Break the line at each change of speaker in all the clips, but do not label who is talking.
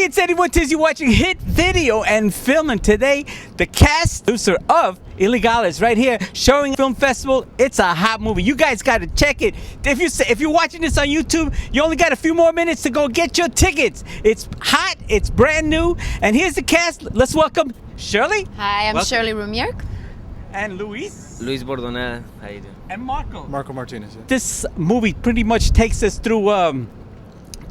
it's Eddie Montiz. You're watching Hit Video and Film, and today the cast producer of Ilegales right here showing film festival. It's a hot movie. You guys got to check it. If you're watching this on YouTube, you only got a few more minutes to go get your tickets. It's hot. It's brand new. And here's the cast. Let's welcome Shirley.
Hi, I'm Shirley Rumierk.
And Luis.
Bordonada. How you doing?
And Marco.
Marco Martinez. Yeah.
This movie pretty much takes us through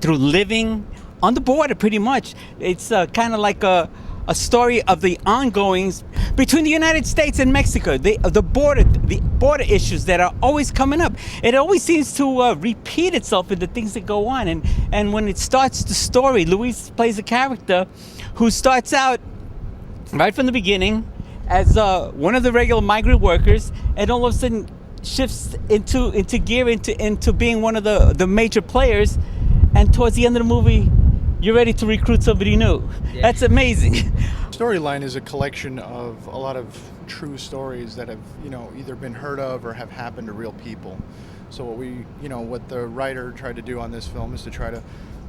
living on the border, pretty much. It's kind of like a story of the ongoings between the United States and Mexico, the border issues that are always coming up. It always seems to repeat itself in the things that go on. And when it starts the story, Luis plays a character who starts out right from the beginning as one of the regular migrant workers, and all of a sudden shifts into gear into being one of the major players. And towards the end of the movie, you're ready to recruit somebody new. Yeah. That's amazing.
Storyline is a collection of a lot of true stories that have, either been heard of or have happened to real people. So what the writer tried to do on this film is to try to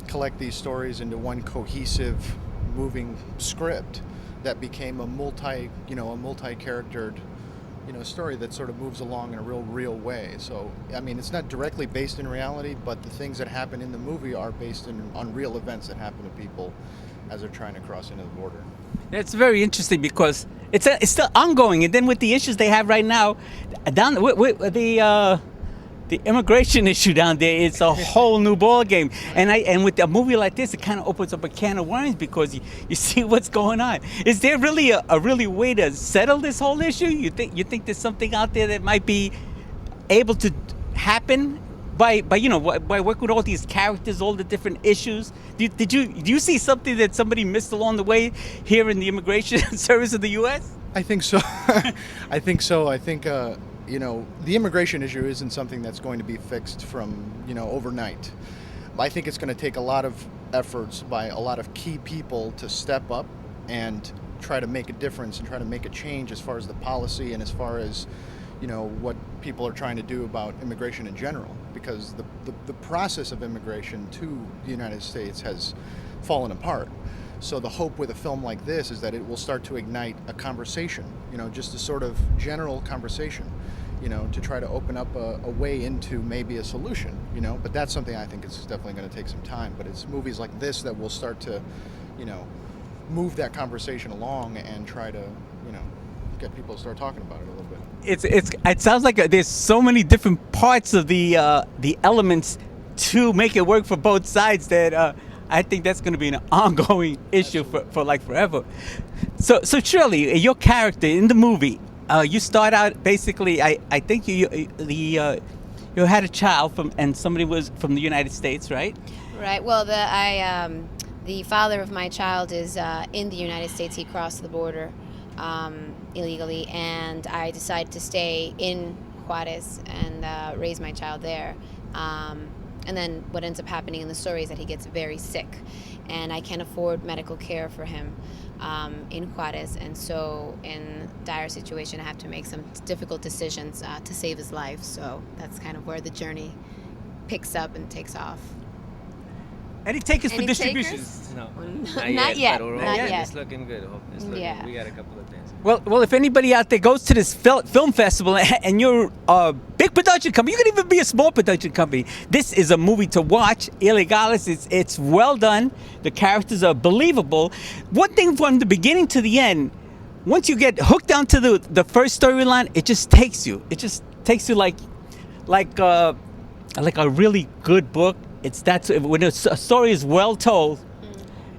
collect these stories into one cohesive, moving script that became a multi-charactered story that sort of moves along in a real way. So, I mean, it's not directly based in reality, but the things that happen in the movie are based on real events that happen to people as they're trying to cross into the border.
It's very interesting because it's still ongoing, and then with the issues they have right now, down with the immigration issue down there, it's a whole new ball game. And with a movie like this, it kind of opens up a can of worms because you see what's going on. Is there really a really way to settle this whole issue? You think there's something out there that might be able to happen by working with all these characters, all the different issues? Do you see something that somebody missed along the way here in the immigration service of the U.S.?
I think so. I think the immigration issue isn't something that's going to be fixed from, overnight. I think it's going to take a lot of efforts by a lot of key people to step up and try to make a difference and try to make a change as far as the policy and as far as, what people are trying to do about immigration in general. Because the process of immigration to the United States has fallen apart. So the hope with a film like this is that it will start to ignite a conversation, just a sort of general conversation, to try to open up a way into maybe a solution, but that's something I think is definitely going to take some time. But it's movies like this that will start to, move that conversation along and try to, get people to start talking about it a little bit.
It sounds like there's so many different parts of the elements to make it work for both sides that I think that's going to be an ongoing issue for like forever. So Shirley, your character in the movie, you start out basically. I think you had a child and somebody was from the United States, right?
Right. Well, the father of my child is in the United States. He crossed the border illegally, and I decided to stay in Juarez and raise my child there. And then what ends up happening in the story is that he gets very sick, and I can't afford medical care for him in Juarez. And so in dire situation, I have to make some difficult decisions to save his life. So that's kind of where the journey picks up and takes off.
Any takers for
Any
distribution?
takers?
No,
Not yet.
But
Not yet.
It's looking good.
Yeah.
We got a couple of things.
Well, if anybody out there goes to this film festival and you're a big production company, you can even be a small production company, this is a movie to watch. Ilegales, it's well done. The characters are believable. One thing from the beginning to the end, once you get hooked onto the first storyline, it just takes you. It just takes you like a really good book. When a story is well told,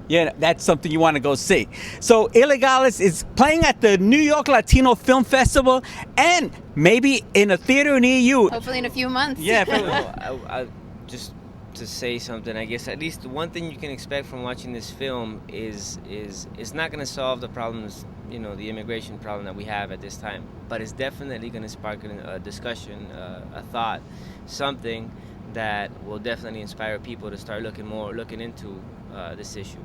yeah, that's something you want to go see. So Ilegales is playing at the New York Latino Film Festival and maybe in a theater near you.
Hopefully in a few months.
Yeah.
I just to say something, I guess at least the one thing you can expect from watching this film is it's not going to solve the problems, the immigration problem that we have at this time, but it's definitely going to spark a discussion, a thought, something that will definitely inspire people to start looking into this issue,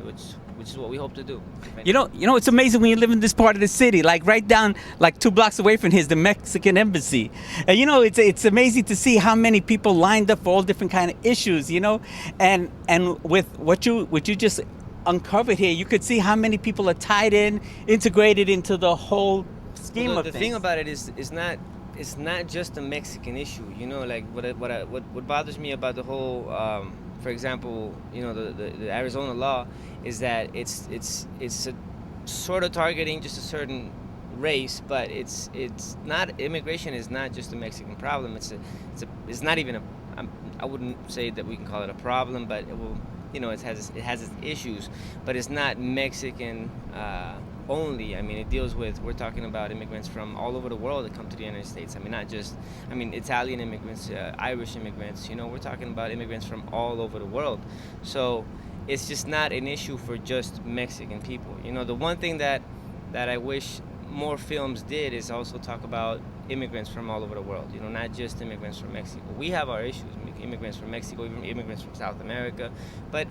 which is what we hope to do.
It's amazing when you live in this part of the city, like right down, like 2 blocks away from here is the Mexican embassy. And it's amazing to see how many people lined up for all different kind of issues, and with what you just uncovered here, you could see how many people are tied in, integrated into the whole scheme
Well,
of
the
things.
thing about it is, it's not just a Mexican issue. You know, like what bothers me about the whole, for example, you know, the Arizona law is that it's a, sort of targeting just a certain race, but it's not, immigration is not just a Mexican problem. It's not even I wouldn't say that we can call it a problem, but it will, you know, it has its issues, but it's not Mexican only. I mean, it deals with, we're talking about immigrants from all over the world that come to the United States. I mean, not just, I mean, Italian immigrants, Irish immigrants, you know, we're talking about immigrants from all over the world. So it's just not an issue for just Mexican people. You know, the one thing that I wish more films did is also talk about immigrants from all over the world, you know, not just immigrants from Mexico. We have our issues, immigrants from Mexico, even immigrants from South America, but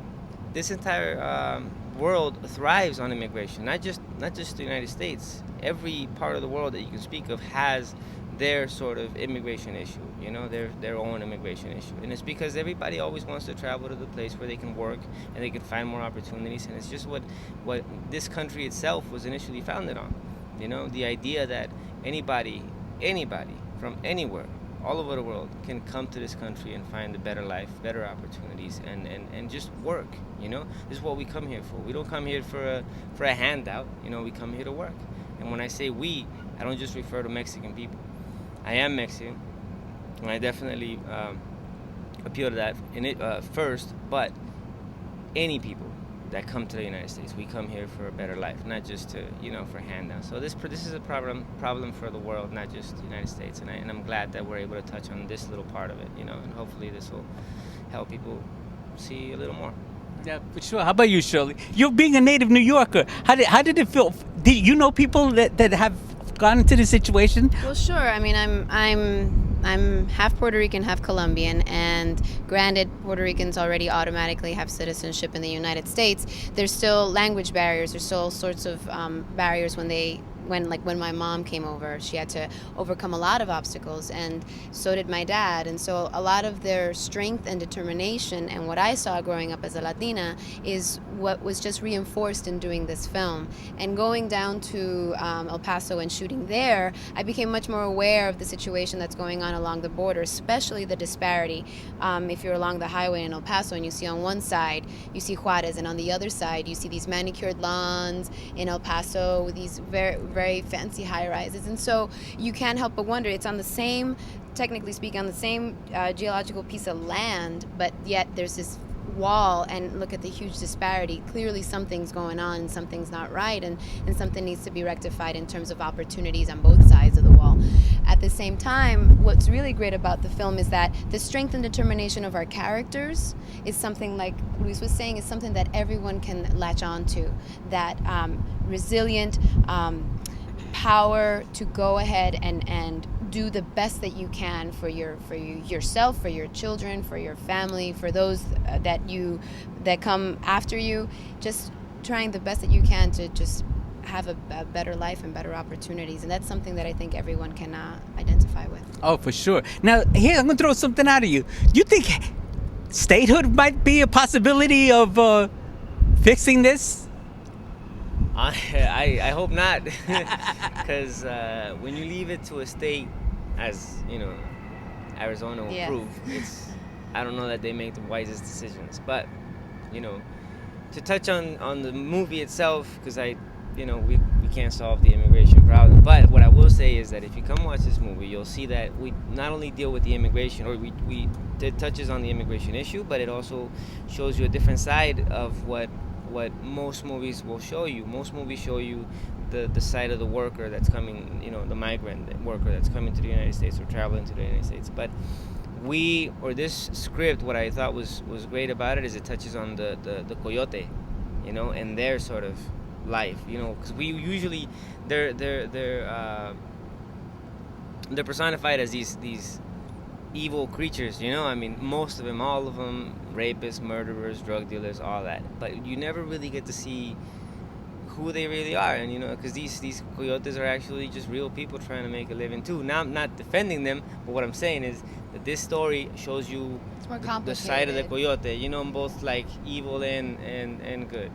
this entire world thrives on immigration, not just the United States. Every part of the world that you can speak of has their sort of immigration issue, you know, their own immigration issue. And it's because everybody always wants to travel to the place where they can work and they can find more opportunities, and it's just what this country itself was initially founded on. You know, the idea that anybody from anywhere, all over the world, can come to this country and find a better life, better opportunities, and just work. You know, this is what we come here for. We don't come here for a handout. You know, we come here to work. And when I say we, I don't just refer to Mexican people. I am Mexican, and I definitely appeal to that first. But any people that come to the United States, we come here for a better life, not just to, you know, for handouts. So this is a problem for the world, not just the United States. And I'm glad that we're able to touch on this little part of it, you know, and hopefully this will help people see a little more.
Yeah, for sure. How about you, Shirley? You being a native New Yorker, how did it feel? Did you know people that have gone into this situation?
Well, sure. I mean, I'm half Puerto Rican, half Colombian, and granted, Puerto Ricans already automatically have citizenship in the United States. There's still language barriers. There's still all sorts of barriers when my mom came over. She had to overcome a lot of obstacles, and so did my dad. And so a lot of their strength and determination, and what I saw growing up as a Latina, is what was just reinforced in doing this film. And going down to El Paso and shooting there, I became much more aware of the situation that's going on along the border, especially the disparity. If you're along the highway in El Paso and you see on one side, you see Juarez, and on the other side, you see these manicured lawns in El Paso with these very fancy high-rises. And so you can't help but wonder, it's on the same, technically speaking, on the same geological piece of land, but yet there's this wall, and look at the huge disparity. Clearly something's going on and something's not right, and something needs to be rectified in terms of opportunities on both sides of the wall. At the same time, what's really great about the film is that the strength and determination of our characters is something, like Luis was saying, is something that everyone can latch on to. That resilient power to go ahead and do the best that you can for yourself, for your children, for your family, for those that come after you. Just trying the best that you can to just have a better life and better opportunities, and that's something that I think everyone can identify with.
Oh, for sure. Now, here, I'm going to throw something out of you. Do you think statehood might be a possibility of fixing this?
I hope not, because when you leave it to a state, as you know, Arizona will prove, I don't know that they make the wisest decisions. But you know, to touch on the movie itself, because we can't solve the immigration problem. But what I will say is that if you come watch this movie, you'll see that we not only deal with the immigration, or it touches on the immigration issue, but it also shows you a different side of what most movies will show you. Most movies show you the side of the worker that's coming, the migrant worker that's coming to the United States or traveling to the United States. But this script, what I thought was great about it is it touches on the coyote, and their sort of life, because we usually they're personified as these evil creatures, I mean, most of them, all of them, rapists, murderers, drug dealers, all that. But you never really get to see who they really are, and because these coyotes are actually just real people trying to make a living too. Now, I'm not defending them, but what I'm saying is that this story shows you
It's more
the
complicated.
side of the coyote, both like evil and good.